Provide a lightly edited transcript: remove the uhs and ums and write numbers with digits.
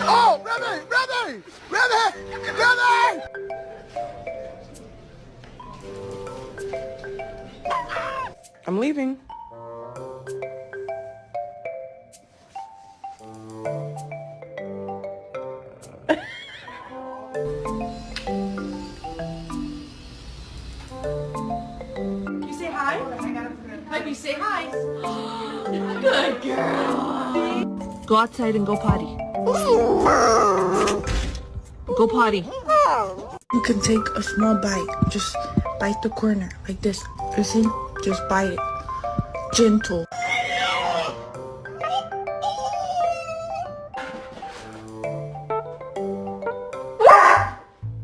Oh, Remy! Remy! Remy! Remy! I'm leaving. You say hi? Let me say hi. Good girl. Go outside and go potty. Go potty. You can take a small bite. Just bite the corner like this. Listen, just bite it. Gentle.